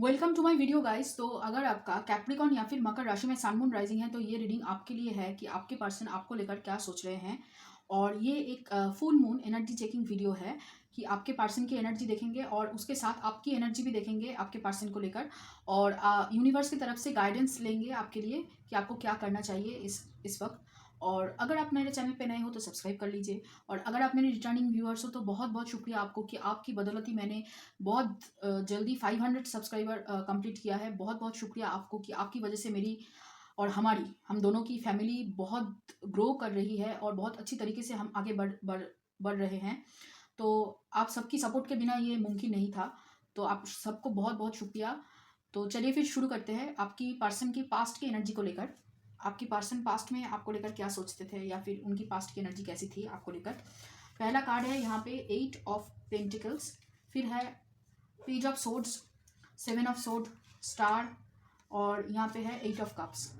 Welcome to my video guys. तो अगर आपका कैप्रिकॉन या फिर मकर राशि में सन मून राइजिंग है तो ये रीडिंग आपके लिए है कि आपके पर्सन आपको लेकर क्या सोच रहे हैं। और ये एक full moon energy checking video है कि आपके पर्सन की एनर्जी देखेंगे और उसके साथ आपकी एनर्जी भी देखेंगे आपके पर्सन को लेकर। और यूनिवर्स की तरफ से गाइडेंस लेंगे आपके लिए कि आपको क्या करना चाहिए इस वक्त। और अगर आप मेरे चैनल पे नए हो तो सब्सक्राइब कर लीजिए। और अगर आप मेरे रिटर्निंग व्यूअर्स हो तो बहुत बहुत शुक्रिया आपको कि आपकी बदौलती मैंने बहुत जल्दी 500 सब्सक्राइबर कंप्लीट किया है। बहुत बहुत शुक्रिया आपको कि आपकी वजह से मेरी और हम दोनों की फैमिली बहुत ग्रो कर रही है और बहुत अच्छी तरीके से हम आगे बढ़ रहे हैं। तो आप सबकी सपोर्ट के बिना ये मुमकिन नहीं था। तो आप सबको बहुत बहुत शुक्रिया। तो चलिए फिर शुरू करते हैं आपकी पर्सन की पास्ट की एनर्जी को लेकर। आपकी पर्सन पास्ट में आपको लेकर क्या सोचते थे या फिर उनकी पास्ट की एनर्जी कैसी थी आपको लेकर। पहला कार्ड है यहाँ पे 8 ऑफ पेंटिकल्स, फिर है page of swords, 7 of sword, star, और यहाँ पे है 8 ऑफ कप्स।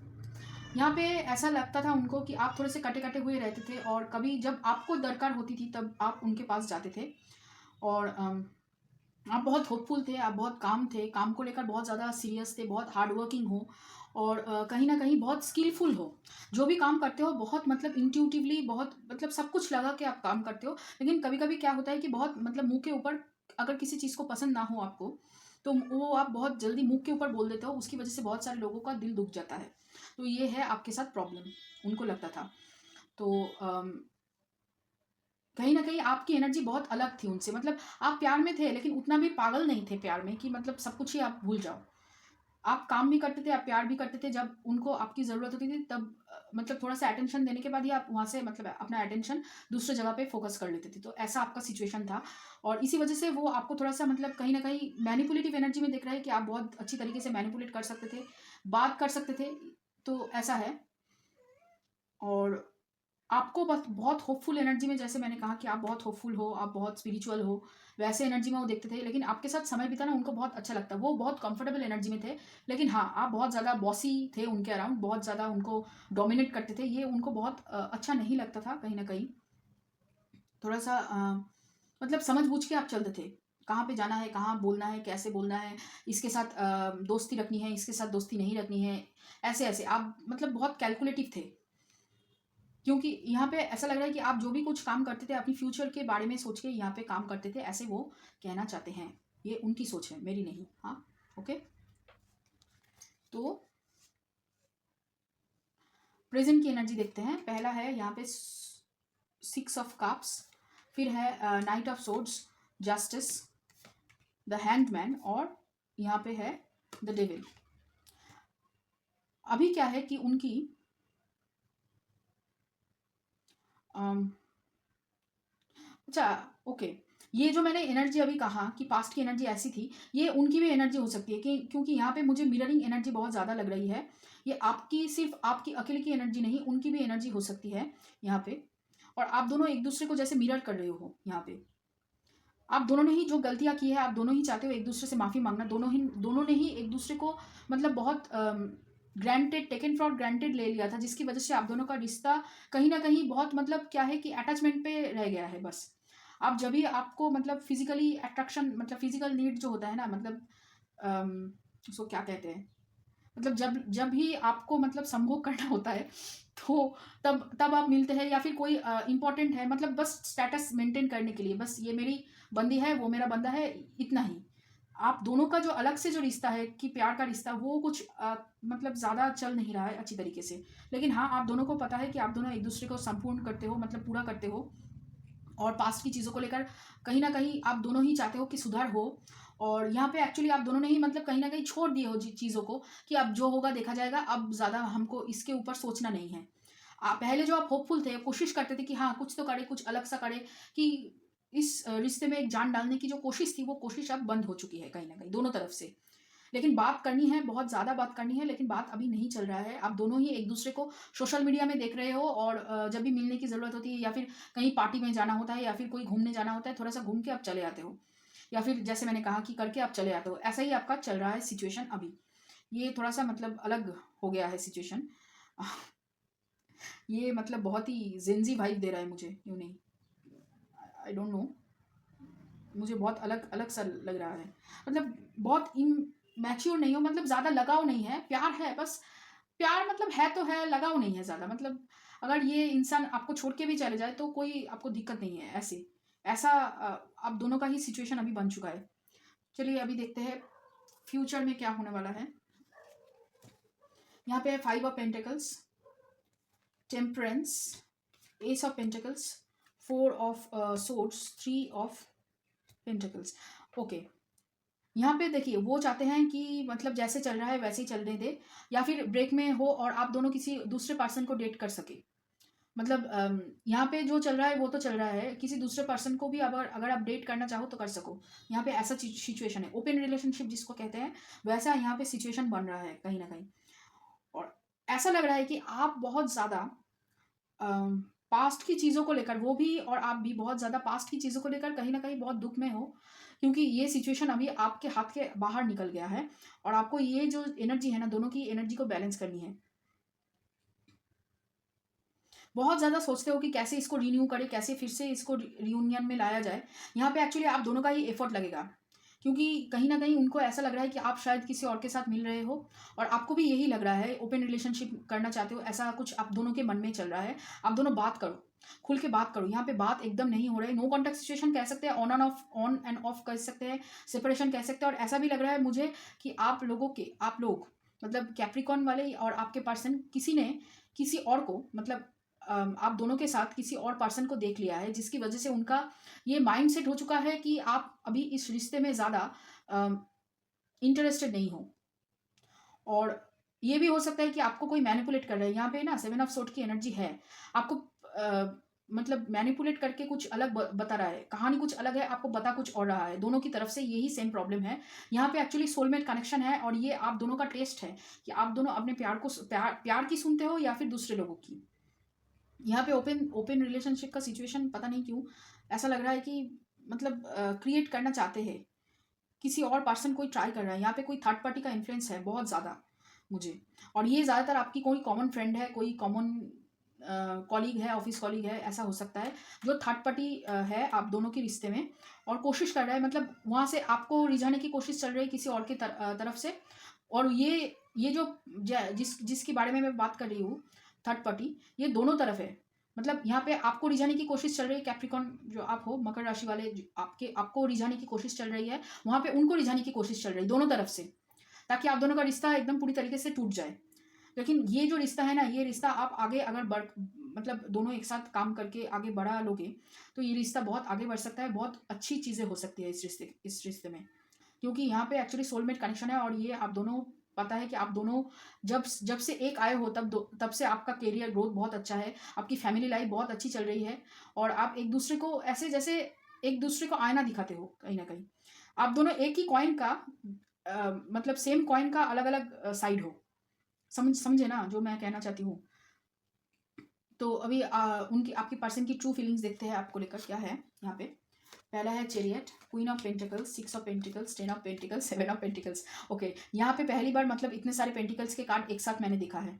यहाँ पे ऐसा लगता था उनको कि आप थोड़े से कटे कटे हुए रहते थे और कभी जब आपको दरकार होती थी तब आप उनके पास जाते थे। और आप बहुत होपफुल थे, आप बहुत काम थे, काम को लेकर बहुत ज़्यादा सीरियस थे, बहुत हार्ड वर्किंग हो और कहीं ना कहीं बहुत स्किलफुल हो। जो भी काम करते हो बहुत मतलब इंट्यूटिवली, बहुत मतलब सब कुछ लगा के आप काम करते हो। लेकिन कभी कभी क्या होता है कि बहुत मतलब मुंह के ऊपर अगर किसी चीज़ को पसंद ना हो आपको तो वो आप बहुत जल्दी मुंह के ऊपर बोल देते हो, उसकी वजह से बहुत सारे लोगों का दिल दुख जाता है। तो ये है आपके साथ प्रॉब्लम, उनको लगता था। तो कहीं ना कहीं आपकी एनर्जी बहुत अलग थी उनसे। मतलब आप प्यार में थे लेकिन उतना भी पागल नहीं थे प्यार में कि मतलब सब कुछ ही आप भूल जाओ। आप काम भी करते थे, आप प्यार भी करते थे। जब उनको आपकी ज़रूरत होती थी तब मतलब थोड़ा सा अटेंशन देने के बाद ही आप वहाँ से मतलब अपना अटेंशन दूसरे जगह पे फोकस कर लेते थे। तो ऐसा आपका सिचुएशन था और इसी वजह से वो आपको थोड़ा सा मतलब कहीं ना कहीं मैनिपुलेटिव एनर्जी में दिख रहा है कि आप बहुत अच्छी तरीके से मैनिपुलेट कर सकते थे, बात कर सकते थे। तो ऐसा है। और आपको बस बहुत होपफुल एनर्जी में, जैसे मैंने कहा कि आप बहुत होपफुल हो, आप बहुत स्पिरिचुअल हो, वैसे एनर्जी में वो देखते थे। लेकिन आपके साथ समय बिताना उनको बहुत अच्छा लगता, वो बहुत कंफर्टेबल एनर्जी में थे। लेकिन हाँ, आप बहुत ज़्यादा बॉसी थे उनके अराउंड, बहुत ज़्यादा उनको डोमिनेट करते थे। ये उनको बहुत अच्छा नहीं लगता था। कहीं ना कहीं थोड़ा सा मतलब समझ बूझ के आप चलते थे, कहाँ पे जाना है, कहाँ बोलना है, कैसे बोलना है, इसके साथ दोस्ती रखनी है, इसके साथ दोस्ती नहीं रखनी है। ऐसे ऐसे आप मतलब बहुत कैलकुलेटिव थे। क्योंकि यहाँ पे ऐसा लग रहा है कि आप जो भी कुछ काम करते थे अपनी फ्यूचर के बारे में सोच के यहाँ पे काम करते थे, ऐसे वो कहना चाहते हैं। ये उनकी सोच है, मेरी नहीं। हाँ, ओके। तो प्रेजेंट की एनर्जी देखते हैं। पहला है यहाँ पे 6 ऑफ कप्स, फिर है night of swords, justice, the handman, और यहाँ पे है द डेविल। अभी क्या है कि उनकी अच्छा, ओके। ये जो मैंने एनर्जी अभी कहा कि पास्ट की एनर्जी ऐसी थी, ये उनकी भी एनर्जी हो सकती है कि क्योंकि यहाँ पे मुझे मिररिंग एनर्जी बहुत ज़्यादा लग रही है। ये आपकी सिर्फ आपकी अकेले की एनर्जी नहीं, उनकी भी एनर्जी हो सकती है यहाँ पे। और आप दोनों एक दूसरे को जैसे मिरर कर रहे हो यहाँ पे। आप दोनों ने ही जो गलतियाँ की है, आप दोनों ही चाहते हो एक दूसरे से माफ़ी मांगना। दोनों ने ही एक दूसरे को मतलब बहुत ग्रांटेड, टेकन फॉर ग्रांटेड ले लिया था, जिसकी वजह से आप दोनों का रिश्ता कहीं ना कहीं बहुत मतलब क्या है कि अटैचमेंट पे रह गया है बस। आप जब भी आपको मतलब फिजिकली अट्रैक्शन, मतलब फिजिकल नीड जो होता है ना, मतलब उसको क्या कहते हैं, मतलब जब जब भी आपको मतलब संभोग करना होता है तो तब तब आप मिलते हैं, या फिर कोई इंपॉर्टेंट है, मतलब बस स्टेटस मेंटेन करने के लिए, बस ये मेरी बंदी है वो मेरा बंदा है, इतना ही। आप दोनों का जो अलग से जो रिश्ता है कि प्यार का रिश्ता, वो कुछ मतलब ज़्यादा चल नहीं रहा है अच्छी तरीके से। लेकिन हाँ, आप दोनों को पता है कि आप दोनों एक दूसरे को संपूर्ण करते हो, मतलब पूरा करते हो। और पास्ट की चीज़ों को लेकर कहीं ना कहीं आप दोनों ही चाहते हो कि सुधार हो। और यहाँ पे एक्चुअली आप दोनों ने ही मतलब कहीं ना कहीं छोड़ दिए हो चीज़ों को कि अब जो होगा देखा जाएगा, अब ज़्यादा हमको इसके ऊपर सोचना नहीं है। आप पहले जो आप होपफुल थे, कोशिश करते थे कि हाँ कुछ तो करे, कुछ अलग सा करे, कि इस रिश्ते में एक जान डालने की जो कोशिश थी वो कोशिश अब बंद हो चुकी है कहीं ना कहीं दोनों तरफ से। लेकिन बात करनी है, बहुत ज़्यादा बात करनी है, लेकिन बात अभी नहीं चल रहा है। आप दोनों ही एक दूसरे को सोशल मीडिया में देख रहे हो और जब भी मिलने की ज़रूरत होती है या फिर कहीं पार्टी में जाना होता है या फिर कोई घूमने जाना होता है, थोड़ा सा घूम के आप चले आते हो, या फिर जैसे मैंने कहा कि करके आप चले आते हो। ऐसा ही आपका चल रहा है सिचुएशन अभी। ये थोड़ा सा मतलब अलग हो गया है सिचुएशन। ये मतलब बहुत ही जेंजी वाइब दे रहा है मुझे, यूँ नहीं, आई डोंट नो, मुझे बहुत अलग अलग सा लग रहा है। मतलब बहुत मैच्योर नहीं हो, मतलब ज़्यादा लगाव नहीं है, प्यार है बस, प्यार मतलब है तो है, लगाव नहीं है ज़्यादा, मतलब अगर ये इंसान आपको छोड़ के भी चले जाए तो कोई आपको दिक्कत नहीं है, ऐसे ऐसा आप दोनों का ही सिचुएशन अभी बन चुका है। चलिए अभी देखते हैं फ्यूचर में क्या होने वाला है। यहाँ पे है 5 of pentacles, temperance, S of pentacles, 4 of swords, 3 of pentacles. Okay, यहाँ पे देखिए वो चाहते हैं कि मतलब जैसे चल रहा है वैसे ही चलने दे, या फिर ब्रेक में हो और आप दोनों किसी दूसरे पर्सन को डेट कर सके। मतलब यहाँ पे जो चल रहा है वो तो चल रहा है, किसी दूसरे पर्सन को भी अगर अगर आप डेट करना चाहो तो कर सको। यहाँ पे ऐसा सिचुएशन है, ओपन रिलेशनशिप जिसको कहते हैं, वैसा यहाँ पे सिचुएशन बन रहा है कहीं ना कहीं। और ऐसा लग रहा है कि आप बहुत ज़्यादा पास्ट की चीज़ों को लेकर, वो भी और आप भी बहुत ज़्यादा पास्ट की चीज़ों को लेकर कहीं ना कहीं बहुत दुख में हो, क्योंकि ये सिचुएशन अभी आपके हाथ के बाहर निकल गया है और आपको ये जो एनर्जी है ना, दोनों की एनर्जी को बैलेंस करनी है। बहुत ज़्यादा सोचते हो कि कैसे इसको रिन्यू करें, कैसे फिर से इसको रियूनियन में लाया जाए। यहाँ पे एक्चुअली आप दोनों का ही एफर्ट लगेगा, क्योंकि कहीं ना कहीं उनको ऐसा लग रहा है कि आप शायद किसी और के साथ मिल रहे हो और आपको भी यही लग रहा है, ओपन रिलेशनशिप करना चाहते हो, ऐसा कुछ आप दोनों के मन में चल रहा है। आप दोनों बात करो, खुल के बात करो। यहाँ पे बात एकदम नहीं हो रही, नो कॉन्टेक्ट सिचुएशन कह सकते हैं, ऑन एंड ऑफ कह सकते हैं, सेपरेशन कह सकते हैं। और ऐसा भी लग रहा है मुझे कि आप लोग मतलब कैप्रिकॉन वाले और आपके पर्सन किसी ने किसी और को, मतलब आप दोनों के साथ किसी और पर्सन को देख लिया है, जिसकी वजह से उनका ये माइंड सेट हो चुका है कि आप अभी इस रिश्ते में ज़्यादा इंटरेस्टेड नहीं हो। और ये भी हो सकता है कि आपको कोई मैनिपुलेट कर रहा है। यहाँ पे ना 7 ऑफ सोर्ड की एनर्जी है, आपको मतलब मैनिपुलेट करके कुछ अलग बता रहा है, कहानी कुछ अलग है, आपको बता कुछ और रहा है। दोनों की तरफ से यही सेम प्रॉब्लम है। यहाँ पे एक्चुअली सोलमेट कनेक्शन है और ये आप दोनों का टेस्ट है कि आप दोनों अपने प्यार की सुनते हो या फिर दूसरे लोगों की। यहाँ पे ओपन रिलेशनशिप का सिचुएशन पता नहीं क्यों ऐसा लग रहा है कि मतलब क्रिएट करना चाहते हैं, किसी और पर्सन कोई ट्राई कर रहा है। यहाँ पे कोई थर्ड पार्टी का इन्फ्लुएंस है बहुत ज़्यादा मुझे, और ये ज़्यादातर आपकी कोई कॉमन फ्रेंड है, कोई कॉमन कॉलीग है, ऑफिस कॉलीग है, ऐसा हो सकता है जो थर्ड पार्टी है आप दोनों के रिश्ते में और कोशिश कर रहा है, मतलब वहाँ से आपको रिझाने की कोशिश चल रही है किसी और की तरफ से। और ये जो जिसके बारे में मैं बात कर रही हूँ, थर्ड पार्टी, ये दोनों तरफ है। मतलब यहाँ पे आपको रिझाने की कोशिश चल रही है, कैप्रिकॉन जो आप हो, मकर राशि वाले, आपको रिझाने की कोशिश चल रही है, वहाँ पे उनको रिझाने की कोशिश चल रही है, दोनों तरफ से, ताकि आप दोनों का रिश्ता एकदम पूरी तरीके से टूट जाए। लेकिन ये जो रिश्ता है ना, ये रिश्ता आप आगे अगर मतलब दोनों एक साथ काम करके आगे बढ़ा लोगे तो ये रिश्ता बहुत आगे बढ़ सकता है, बहुत अच्छी चीज़ें हो सकती है इस रिश्ते में। क्योंकि यहाँ पे एक्चुअली सोलमेट कनेक्शन है और ये आप दोनों, पता है कि आप दोनों जब से एक आए हो तब से आपका करियर ग्रोथ बहुत अच्छा है, आपकी फैमिली लाइफ बहुत अच्छी चल रही है और आप एक दूसरे को ऐसे जैसे एक दूसरे को आईना दिखाते हो कहीं ना कहीं। आप दोनों एक ही कॉइन का मतलब सेम कॉइन का अलग अलग साइड हो, समझे ना जो मैं कहना चाहती हूँ। तो अभी उनकी आपकी पर्सन की ट्रू फीलिंग्स देखते हैं आपको लेकर क्या है यहाँ पे। पहला है chariot, queen of pentacles, 6 of pentacles, 10 of pentacles, 7 of pentacles. Okay, यहाँ पे पहली बार मतलब इतने सारे पेंटिकल्स के कार्ड एक साथ मैंने देखा है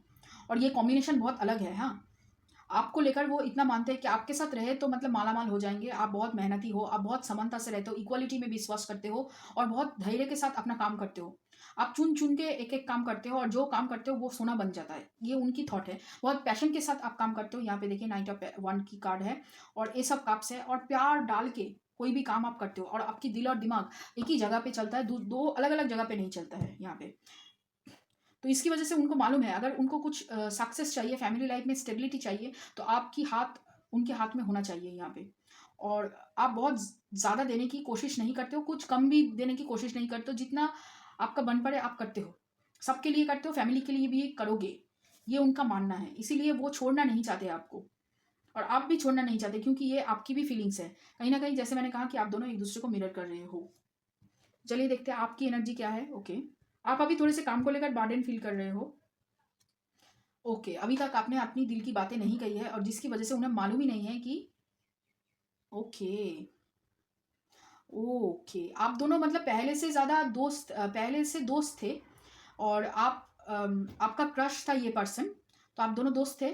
और ये कॉम्बिनेशन बहुत अलग है। हाँ, आपको लेकर वो इतना मानते हैं कि आपके साथ रहे तो मतलब मालामाल हो जाएंगे। आप बहुत मेहनती हो, आप बहुत समानता से रहते हो, इक्वालिटी में विश्वास करते हो और बहुत धैर्य के साथ अपना काम करते हो। आप चुन चुन के एक एक काम करते हो और जो काम करते हो वो सोना बन जाता है, ये उनकी थॉट है। बहुत पैशन के साथ आप काम करते हो। यहाँ पे देखिए नाइट ऑफ वन की कार्ड है और ये सब कप्स है और प्यार डाल के कोई भी काम आप करते हो और आपकी दिल और दिमाग एक ही जगह पे चलता है, दो अलग अलग जगह पे नहीं चलता है यहाँ पे। तो इसकी वजह से उनको मालूम है अगर उनको कुछ सक्सेस चाहिए, फैमिली लाइफ में स्टेबिलिटी चाहिए, तो आपकी हाथ उनके हाथ में होना चाहिए यहाँ पे। और आप बहुत ज़्यादा देने की कोशिश नहीं करते हो, कुछ कम भी देने की कोशिश नहीं करते हो, जितना आपका बन पड़े आप करते हो, सबके लिए करते हो, फैमिली के लिए भी करोगे, ये उनका मानना है। इसीलिए वो छोड़ना नहीं चाहते आपको और आप भी छोड़ना नहीं चाहते, क्योंकि ये आपकी भी फीलिंग्स है कहीं ना कहीं। जैसे मैंने कहा कि आप दोनों एक दूसरे को मिरर कर रहे हो। चलिए देखते हैं आपकी एनर्जी क्या है। ओके, आप अभी थोड़े से काम को लेकर बर्डन फील कर रहे हो। ओके, अभी तक आपने अपनी दिल की बातें नहीं कही है और जिसकी वजह से उन्हें मालूम ही नहीं है कि ओके ओके आप दोनों मतलब पहले से ज़्यादा दोस्त, पहले से दोस्त थे और आपका क्रश था ये पर्सन, तो आप दोनों दोस्त थे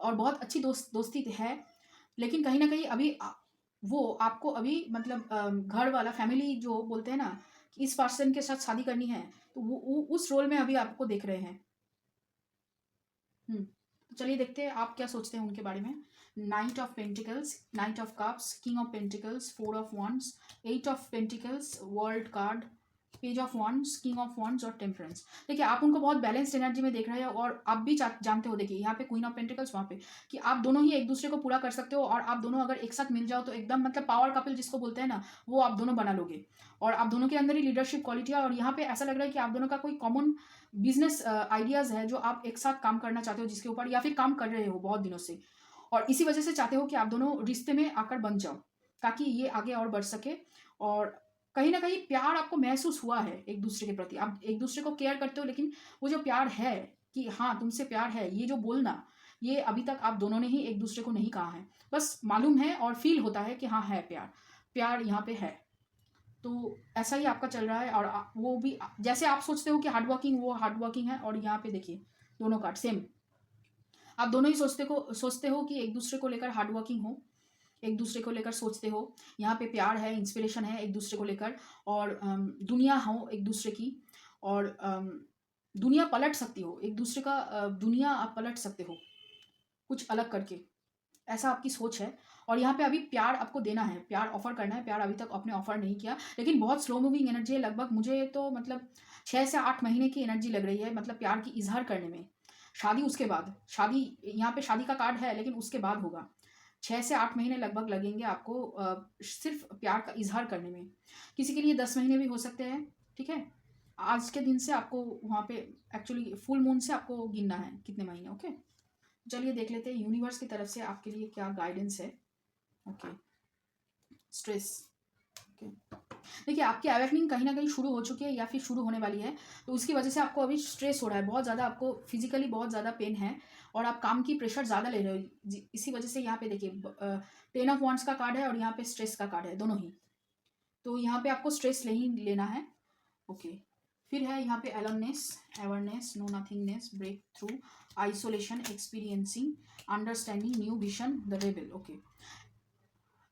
और बहुत अच्छी दोस्ती है। लेकिन कहीं ना कहीं अभी वो आपको अभी मतलब घर वाला फैमिली जो बोलते हैं ना इस पर्सन के साथ शादी करनी है, तो वो उस रोल में अभी आपको देख रहे हैं। तो चलिए देखते हैं आप क्या सोचते हैं उनके बारे में। Night of pentacles, night of cups, king of pentacles, 4 of wands, 8 of pentacles, world card, page of wands, king of wands और टेम्परेंस। देखिए आप उनको बहुत बैलेंस्ड एनर्जी में देख रहे हैं, और आप भी जानते हो, देखिए यहाँ पे क्वीन ऑफ पेंटिकल्स, वहाँ पे कि आप दोनों ही एक दूसरे को पूरा कर सकते हो, और आप दोनों अगर एक साथ मिल जाओ तो एकदम मतलब पावर कपल जिसको बोलते हैं ना, वो आप दोनों बना लोगे, और आप दोनों के अंदर ही लीडरशिप क्वालिटी है। और यहाँ पे ऐसा लग रहा है कि आप दोनों का कोई कॉमन बिजनेस आइडियाज है जो आप एक साथ काम करना चाहते हो, जिसके ऊपर या फिर काम कर रहे हो बहुत दिनों से, और इसी वजह से चाहते हो कि आप दोनों रिश्ते में आकर बन जाओ, ताकि ये आगे और बढ़ सके। और कहीं ना कहीं प्यार आपको महसूस हुआ है एक दूसरे के प्रति, आप एक दूसरे को केयर करते हो, लेकिन वो जो प्यार है कि हाँ तुमसे प्यार है, ये जो बोलना, ये अभी तक आप दोनों ने ही एक दूसरे को नहीं कहा है, बस मालूम है और फील होता है कि हाँ है प्यार, प्यार यहाँ पे है। तो ऐसा ही आपका चल रहा है, और वो भी जैसे आप सोचते हो कि हार्ड वर्किंग, वो हार्ड वर्किंग है। और यहाँ पे देखिए दोनों कार्ड सेम, आप दोनों ही सोचते हो कि एक दूसरे को लेकर हार्ड वर्किंग हो, एक दूसरे को लेकर सोचते हो। यहाँ पे प्यार है, इंस्पिरेशन है एक दूसरे को लेकर, और दुनिया हो एक दूसरे की, और दुनिया पलट सकती हो एक दूसरे का, दुनिया आप पलट सकते हो कुछ अलग करके, ऐसा आपकी सोच है। और यहाँ पे अभी प्यार आपको देना है, प्यार ऑफर करना है। प्यार अभी तक आपने ऑफर नहीं किया, लेकिन बहुत स्लो मूविंग एनर्जी है, लगभग मुझे तो मतलब 6 से 8 महीने की एनर्जी लग रही है, मतलब प्यार की इजहार करने में। शादी उसके बाद, शादी यहाँ पे शादी का कार्ड है, लेकिन उसके बाद होगा। 6 से 8 महीने लगभग लगेंगे आपको सिर्फ प्यार का इजहार करने में। किसी के लिए 10 महीने भी हो सकते हैं, ठीक है। आज के दिन से आपको वहाँ पे एक्चुअली फुल मून से आपको गिनना है कितने महीने, ओके। चलिए देख लेते हैं यूनिवर्स की तरफ से आपके लिए क्या गाइडेंस है। Okay, stress, okay. देखिए आपकी अवेकनिंग कहीं ना कहीं शुरू हो चुकी है या फिर शुरू होने वाली है, तो उसकी वजह से आपको अभी स्ट्रेस हो रहा है बहुत ज़्यादा, आपको फिजिकली बहुत ज़्यादा पेन है, और आप काम की प्रेशर ज़्यादा ले रहे हो। इसी वजह से यहाँ पे देखिए 10 ऑफ wands का कार्ड है, और यहाँ पे स्ट्रेस का कार्ड है, दोनों ही। तो यहाँ पे आपको स्ट्रेस नहीं लेना है, ओके। फिर है यहाँ पे aloneness, awareness, no nothingness, break through, isolation, experiencing, understanding, new vision, the rebel, okay.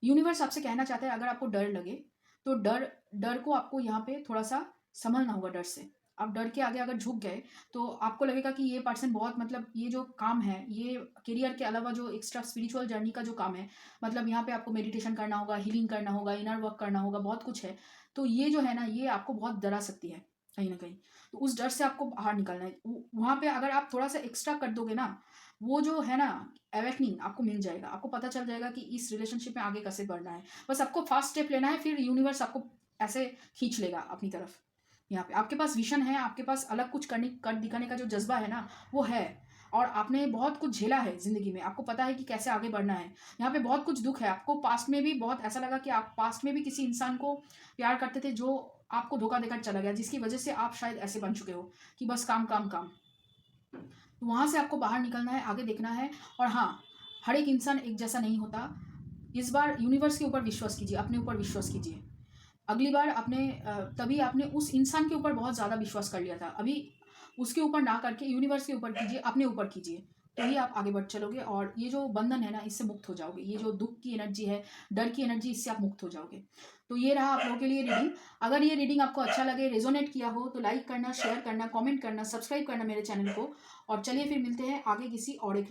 Universe आपसे कहना चाहता है अगर आपको डर लगे तो डर को आपको यहाँ पे थोड़ा सा संभलना होगा। डर से आप डर के आगे अगर झुक गए तो आपको लगेगा कि ये पर्सन बहुत, मतलब ये जो काम है, ये करियर के अलावा जो एक्स्ट्रा स्पिरिचुअल जर्नी का जो काम है, मतलब यहाँ पे आपको मेडिटेशन करना होगा, हीलिंग करना होगा, इनर वर्क करना होगा, बहुत कुछ है। तो ये जो है ना, ये आपको बहुत डरा सकती है कहीं ना कहीं, तो उस डर से आपको बाहर निकलना है। वहाँ पे अगर आप थोड़ा सा एक्स्ट्रा कर दोगे ना, वो जो है ना अवेकनिंग आपको मिल जाएगा, आपको पता चल जाएगा कि इस रिलेशनशिप में आगे कैसे बढ़ना है। बस आपको फर्स्ट स्टेप लेना है, फिर यूनिवर्स आपको ऐसे खींच लेगा अपनी तरफ। यहाँ पे आपके पास विजन है, आपके पास अलग कुछ कर दिखाने का जो जज्बा है ना, वो है, और आपने बहुत कुछ झेला है जिंदगी में, आपको पता है कि कैसे आगे बढ़ना है। यहाँ पे बहुत कुछ दुख है आपको, पास्ट में भी बहुत ऐसा लगा कि आप पास्ट में भी किसी इंसान को प्यार करते थे जो आपको धोखा देकर चला गया, जिसकी वजह से आप शायद ऐसे बन चुके हो कि बस काम काम काम। तो वहाँ से आपको बाहर निकलना है, आगे देखना है। और हाँ, हर एक इंसान एक जैसा नहीं होता। इस बार यूनिवर्स के ऊपर विश्वास कीजिए, अपने ऊपर विश्वास कीजिए। अगली बार तभी आपने उस इंसान के ऊपर बहुत ज़्यादा विश्वास कर लिया था, अभी उसके ऊपर ना करके यूनिवर्स के ऊपर कीजिए, अपने ऊपर कीजिए, तो ही आप आगे बढ़ चलोगे। और ये जो बंधन है ना, इससे मुक्त हो जाओगे। ये जो दुख की एनर्जी है, डर की एनर्जी, इससे आप मुक्त हो जाओगे। तो ये रहा आप लोगों के लिए रीडिंग। अगर ये रीडिंग आपको अच्छा लगे, रेजोनेट किया हो, तो लाइक करना, शेयर करना, कमेंट करना, सब्सक्राइब करना मेरे चैनल को। और चलिए फिर मिलते हैं आगे किसी और एक